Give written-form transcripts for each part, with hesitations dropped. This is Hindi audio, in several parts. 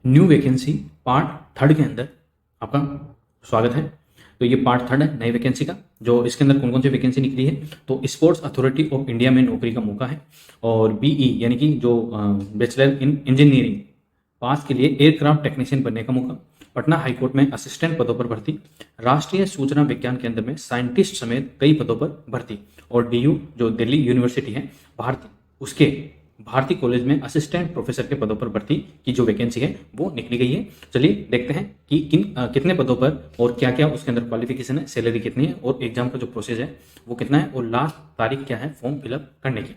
न्यू वैकेंसी पार्ट थर्ड के अंदर आपका स्वागत है। तो ये पार्ट थर्ड है नई वैकेंसी का। जो इसके अंदर कौन कौन सी वैकेंसी निकली है, तो स्पोर्ट्स अथॉरिटी ऑफ इंडिया में नौकरी का मौका है, और बीई यानी कि जो बैचलर इन इंजीनियरिंग पास के लिए एयरक्राफ्ट टेक्नीशियन बनने का मौका, पटना हाईकोर्ट में असिस्टेंट पदों पर भर्ती, राष्ट्रीय सूचना विज्ञान केंद्र में साइंटिस्ट समेत कई पदों पर भर्ती, और डीयू जो दिल्ली यूनिवर्सिटी है भारतीय, उसके भारतीय कॉलेज में असिस्टेंट प्रोफेसर के पदों पर भर्ती की जो वैकेंसी है वो निकली गई है। चलिए देखते हैं कि कितने पदों पर और क्या क्या उसके अंदर क्वालिफिकेशन है, सैलरी कितनी है, और एग्जाम का जो प्रोसेस है वो कितना है, और लास्ट तारीख क्या है फॉर्म फिलअप करने की।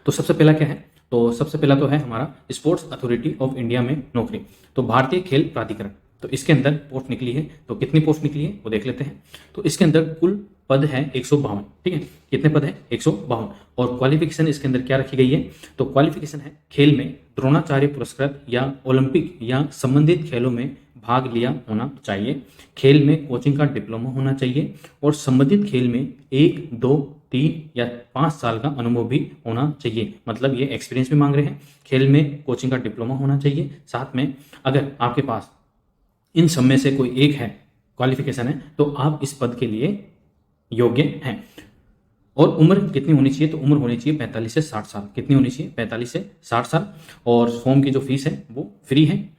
तो सबसे पहला क्या है, तो सबसे पहला तो है हमारा स्पोर्ट्स अथॉरिटी ऑफ इंडिया में नौकरी, तो भारतीय खेल प्राधिकरण। तो इसके अंदर पोस्ट निकली है, तो कितनी पोस्ट निकली है वो देख लेते हैं। तो इसके अंदर कुल पद है 152। ठीक है, कितने पद है 152, और क्वालिफिकेशन इसके अंदर क्या रखी गई है, तो क्वालिफिकेशन है खेल में द्रोणाचार्य पुरस्कृत या ओलंपिक या संबंधित खेलों में भाग लिया होना चाहिए, खेल में कोचिंग का डिप्लोमा होना चाहिए, और संबंधित खेल में 1, 2, 3 या 5 साल का अनुभव भी होना चाहिए। मतलब ये एक्सपीरियंस भी मांग रहे हैं, खेल में कोचिंग का डिप्लोमा होना चाहिए, साथ में अगर आपके पास इन सब में से कोई एक है क्वालिफिकेशन है तो आप इस पद के लिए योग्य हैं। और उम्र कितनी होनी चाहिए, तो उम्र होनी चाहिए 45 से 60 साल। कितनी होनी चाहिए, 45 से 60 साल। और फॉर्म की जो फीस है वो फ्री है।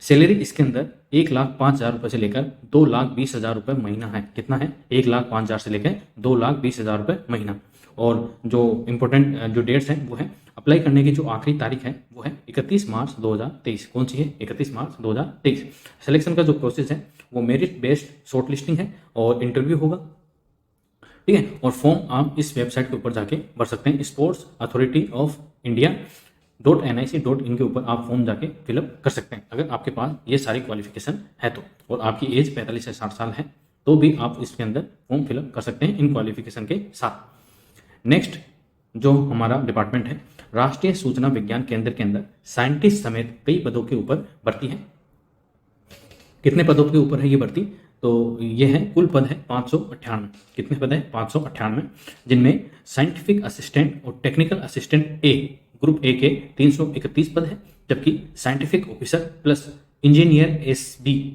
सैलरी इसके अंदर 1,05,000 रुपये से लेकर 2,20,000 रुपये महीना है। कितना है, 1,05,000 से लेकर 2,20,000 रुपये महीना। और जो इंपॉर्टेंट जो डेट्स हैं वो है, अप्लाई करने की जो आखिरी तारीख है वो है 31 मार्च 2023। कौन सी है, 31 मार्च 2023। सिलेक्शन का जो प्रोसेस है वो मेरिट बेस्ड शॉर्ट लिस्टिंग है और इंटरव्यू होगा। ठीक है, और फॉर्म आप इस वेबसाइट के ऊपर जाके भर सकते हैं, sports authority of India .nic.in के ऊपर आप फॉर्म जाके फिलअप कर सकते हैं अगर आपके पास ये सारी क्वालिफिकेशन है तो, और आपकी एज 45 से 60 साल है तो भी आप इसके अंदर फॉर्म फिलअप कर सकते हैं इन क्वालिफिकेशन के साथ। नेक्स्ट जो हमारा डिपार्टमेंट है, राष्ट्रीय सूचना विज्ञान केंद्र के अंदर साइंटिस्ट समेत कई पदों के ऊपर भर्ती है। कितने पदों के ऊपर है ये भर्ती, तो ये है कुल पद है 598। कितने पद है, 598, जिनमें साइंटिफिक असिस्टेंट और technical assistant A group A के 331 पद है, जबकि scientific officer plus engineer SB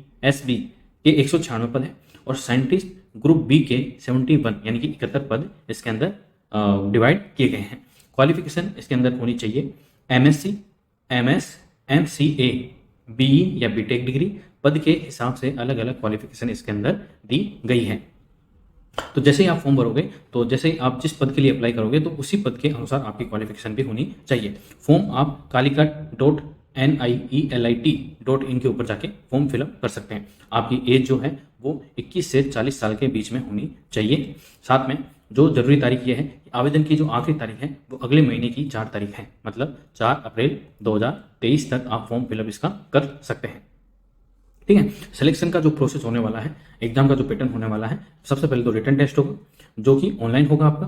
के 196 पद है, और साइंटिस्ट ग्रुप बी के 71 यानी कि 71 पद इसके अंदर डिवाइड किए गए हैं। क्वालिफिकेशन इसके अंदर होनी चाहिए एमएससी, एमएस, एमसीए, बीई या बीटेक डिग्री। पद के हिसाब से अलग अलग क्वालिफिकेशन इसके अंदर दी गई है। तो जैसे ही आप फॉर्म भरोगे, तो जैसे ही आप जिस पद के लिए अप्लाई करोगे तो उसी पद के अनुसार आपकी क्वालिफिकेशन भी होनी चाहिए। फॉर्म आप kalikat.nieit.in के ऊपर जाके फॉर्म फिलअप कर सकते हैं। आपकी एज जो है वो 21 से 40 साल के बीच में होनी चाहिए। साथ में जो जरूरी तारीख ये है कि आवेदन की जो आखिरी तारीख है वो अगले महीने की 4 तारीख है, मतलब 4 अप्रैल 2023 तक आप फॉर्म फिलअप इसका कर सकते हैं। ठीक है, सिलेक्शन का जो प्रोसेस होने वाला है, एग्जाम का जो पैटर्न होने वाला है, सबसे पहले तो रिटन टेस्ट होगा जो कि ऑनलाइन होगा आपका।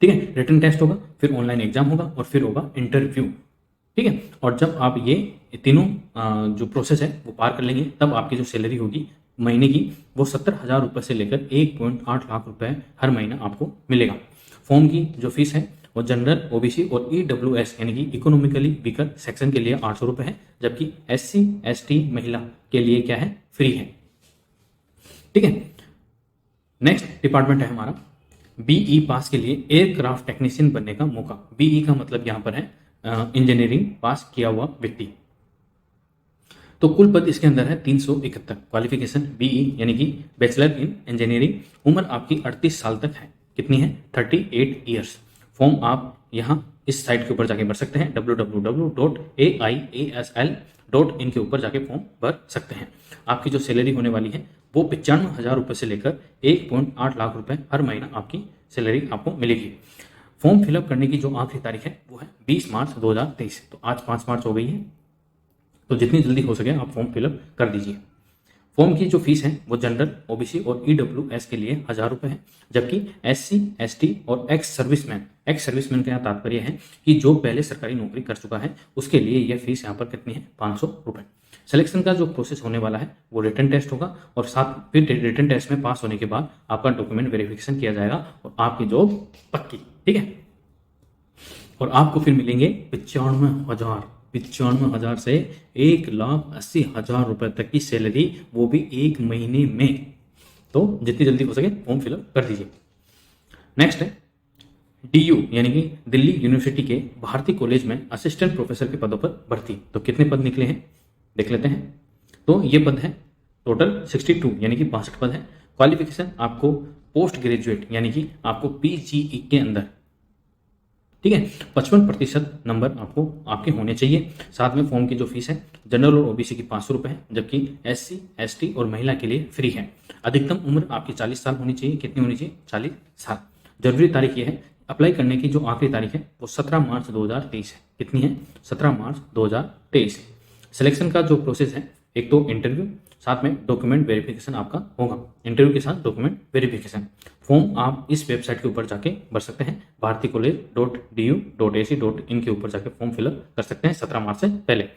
ठीक है, रिटन टेस्ट होगा, फिर ऑनलाइन एग्जाम होगा, और फिर होगा इंटरव्यू। ठीक है, और जब आप ये तीनों जो प्रोसेस है वो पार कर लेंगे, तब आपकी जो सैलरी होगी महीने की वो 70,000 रुपये से लेकर 1.8 लाख रुपए हर महीना आपको मिलेगा। फॉर्म की जो फीस है वो जनरल, ओबीसी और ईडब्ल्यूएस यानी कि इकोनॉमिकली वीकर सेक्शन के लिए 800 रुपये है, जबकि एससी एसटी महिला के लिए क्या है, फ्री है। ठीक है, नेक्स्ट डिपार्टमेंट है हमारा बीई पास के लिए एयरक्राफ्ट टेक्नीशियन बनने का मौका। बीई का मतलब यहाँ पर है इंजीनियरिंग पास किया हुआ व्यक्ति। तो कुल पद इसके अंदर है 371। क्वालिफिकेशन बीई यानी कि बैचलर इन इंजीनियरिंग। उम्र आपकी 38 साल तक है। कितनी है, 38 ईयर्स। फॉर्म आप यहाँ इस साइट के ऊपर जाके भर सकते हैं, www.aiasl.in के ऊपर जाके फॉर्म भर सकते हैं। आपकी जो सैलरी होने वाली है वो 95,000 रुपये से लेकर 1.8 लाख रुपए हर महीना आपकी सैलरी आपको मिलेगी। फॉर्म फिलअप करने की जो आखिरी तारीख है वो है 20 मार्च 2023। तो आज 5 मार्च हो गई है, तो जितनी जल्दी हो सके आप फॉर्म फिलअप कर दीजिए। फॉर्म की जो फीस है वो जनरल, ओबीसी और ईडब्ल्यूएस के लिए 1,000 रुपये है, जबकि एससी, एसटी और एक्स सर्विसमैन का यहाँ तात्पर्य है कि जो पहले सरकारी नौकरी कर चुका है उसके लिए यह फीस यहाँ पर कितनी है, 500 रुपये। सिलेक्शन का जो प्रोसेस होने वाला है वो रिटन टेस्ट होगा, और साथ फिर रिटन टेस्ट में पास होने के बाद आपका डॉक्यूमेंट वेरिफिकेशन किया जाएगा और आपकी जॉब पक्की। ठीक है, और आपको फिर मिलेंगे 95,000 95,000 से 1,80,000 रुपये तक की सैलरी, वो भी एक महीने में। तो जितनी जल्दी हो सके फॉर्म फिलअप कर दीजिए। नेक्स्ट है DU यानी कि दिल्ली यूनिवर्सिटी के भारती कॉलेज में असिस्टेंट प्रोफेसर के पदों पर भर्ती। तो कितने पद निकले हैं देख लेते हैं। तो ये पद है टोटल 62 यानी कि 62 पद है। क्वालिफिकेशन आपको पोस्ट ग्रेजुएट यानी कि आपको PGE के अंदर, ठीक है, 55% नंबर आपको आपके होने चाहिए। साथ में फॉर्म की जो फीस है जनरल और OBC की 500 रुपये है, जबकि SC ST और महिला के लिए फ्री है। अधिकतम उम्र आपकी 40 साल होनी चाहिए। कितनी होनी चाहिए? 40 साल। जरूरी तारीख ये है, अप्लाई करने की जो आखिरी तारीख है वो 17 मार्च 2023 है। कितनी है? 17 मार्च 2023 है। सिलेक्शन का जो प्रोसेस है, एक तो इंटरव्यू, साथ में डॉक्यूमेंट वेरिफिकेशन आपका होगा। इंटरव्यू के साथ डॉक्यूमेंट वेरिफिकेशन। फॉर्म आप इस वेबसाइट के ऊपर जाके भर सकते हैं, bharaticollege.du.ac.in के ऊपर जाके फॉर्म फिलअप कर सकते हैं 17 मार्च से पहले।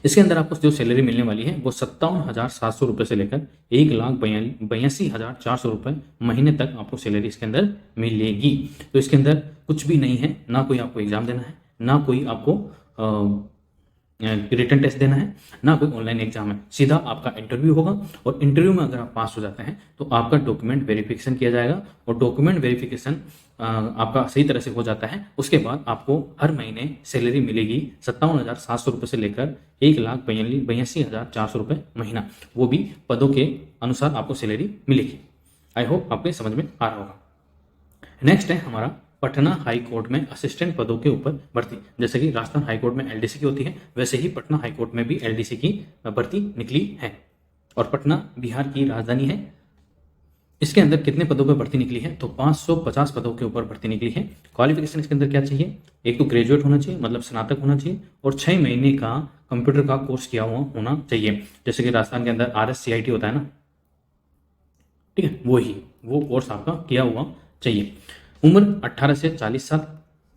इसके अंदर आपको जो सैलरी मिलने वाली है वो 57,700 रुपये से लेकर 1,82,400 रुपये महीने तक आपको सैलरी इसके अंदर मिलेगी। तो इसके अंदर कुछ भी नहीं है, ना कोई आपको एग्जाम देना है, ना कोई आपको रिटन टेस्ट देना है, ना कोई ऑनलाइन एग्जाम है। सीधा आपका इंटरव्यू होगा और इंटरव्यू में अगर आप पास हो जाते हैं तो आपका डॉक्यूमेंट वेरिफिकेशन किया जाएगा और डॉक्यूमेंट वेरिफिकेशन आपका सही तरह से हो जाता है। उसके बाद आपको हर महीने सैलरी मिलेगी 57,700 रुपये से लेकर 1,82,400 रुपये महीना। वो भी पदों के अनुसार आपको सैलरी मिलेगी। आई होप आपको समझ में आ रहा होगा। नेक्स्ट है हमारा पटना हाई कोर्ट में असिस्टेंट पदों के ऊपर भर्ती। जैसे कि राजस्थान हाई कोर्ट में LDC की होती है, वैसे ही पटना हाई कोर्ट में भी LDC की भर्ती निकली है और पटना बिहार की राजधानी है। इसके अंदर कितने पदों पर भर्ती निकली है? तो 550 पदों के ऊपर भर्ती निकली है। क्वालिफिकेशन इसके अंदर क्या चाहिए? एक तो ग्रेजुएट होना चाहिए, मतलब स्नातक होना चाहिए, और 6 महीने का कंप्यूटर का कोर्स किया हुआ होना चाहिए। जैसे कि राजस्थान के अंदर RSCIT होता है ना, ठीक है, वो कोर्स आपका किया हुआ चाहिए। उम्र 18 से 40 साल।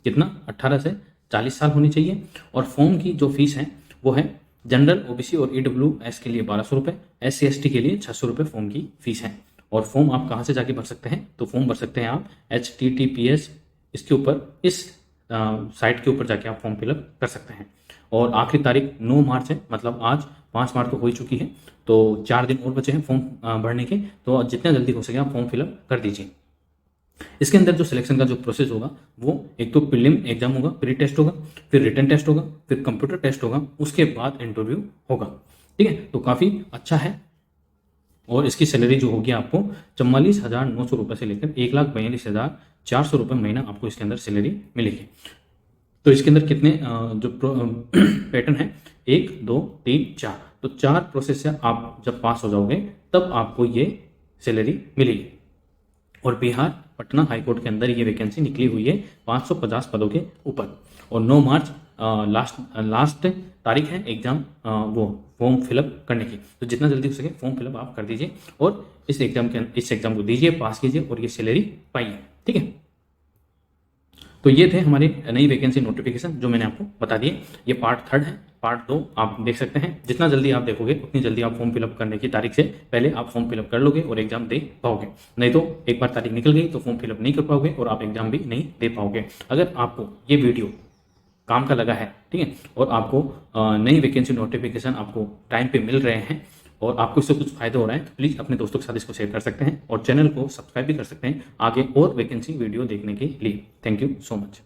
कितना? 18 से 40 साल होनी चाहिए। और फॉर्म की जो फीस है वो है जनरल, OBC और EWS के लिए 1200 रुपये, SC ST के लिए 600 रुपये फॉर्म की फीस है। और फॉर्म आप कहाँ से जाके भर सकते हैं? तो फॉर्म भर सकते हैं आप HTTPS इसके ऊपर, इस साइट के ऊपर जाके आप फॉर्म फिलअप कर सकते हैं। और आखिरी तारीख 9 मार्च है, मतलब आज 5 मार्च तो हो ही चुकी है, तो 4 दिन और बचे हैं फॉर्म भरने के। तो जितना जल्दी हो सके आप फॉर्म फिलअप कर दीजिए। इसके अंदर जो सिलेक्शन का जो प्रोसेस होगा वो एक तो प्रीलिम एग्जाम होगा, प्री टेस्ट होगा, फिर रिटन टेस्ट होगा, फिर कंप्यूटर टेस्ट होगा, उसके बाद इंटरव्यू होगा। ठीक है, तो काफ़ी अच्छा है। और इसकी सैलरी जो होगी आपको 44,900 रुपये से लेकर 1,42,400 रुपये महीना आपको इसके अंदर सैलरी मिलेगी। तो इसके अंदर कितने जो पैटर्न है, 1 2 3 4, तो 4 प्रोसेस से आप जब पास हो जाओगे तब आपको ये सैलरी मिलेगी। और बिहार पटना हाईकोर्ट के अंदर ये वैकेंसी निकली हुई है 550 पदों के ऊपर। और 9 मार्च लास्ट तारीख है एग्जाम वो फॉर्म फिलअप करने की। तो जितना जल्दी हो सके फॉर्म फिलअप आप कर दीजिए और इस एग्जाम को दीजिए, पास कीजिए और ये सैलरी पाइए। ठीक है, तो ये थे हमारी नई वैकेंसी नोटिफिकेशन जो मैंने आपको बता दिए। ये पार्ट 3 है, पार्ट 2 आप देख सकते हैं। जितना जल्दी आप देखोगे उतनी जल्दी आप फॉर्म फिलअप करने की तारीख से पहले आप फॉर्म फिलअप कर लोगे और एग्जाम दे पाओगे। नहीं तो एक बार तारीख निकल गई तो फॉर्म फिलअप नहीं कर पाओगे और आप एग्जाम भी नहीं दे पाओगे। अगर आपको ये वीडियो काम का लगा है, ठीक है, और आपको नई वैकेंसी नोटिफिकेशन आपको टाइम पे मिल रहे हैं और आपको इससे कुछ फायदा हो रहा है, तो प्लीज़ अपने दोस्तों के साथ इसको शेयर कर सकते हैं और चैनल को सब्सक्राइब भी कर सकते हैं आगे और वैकेंसी वीडियो देखने के लिए। Thank you so much.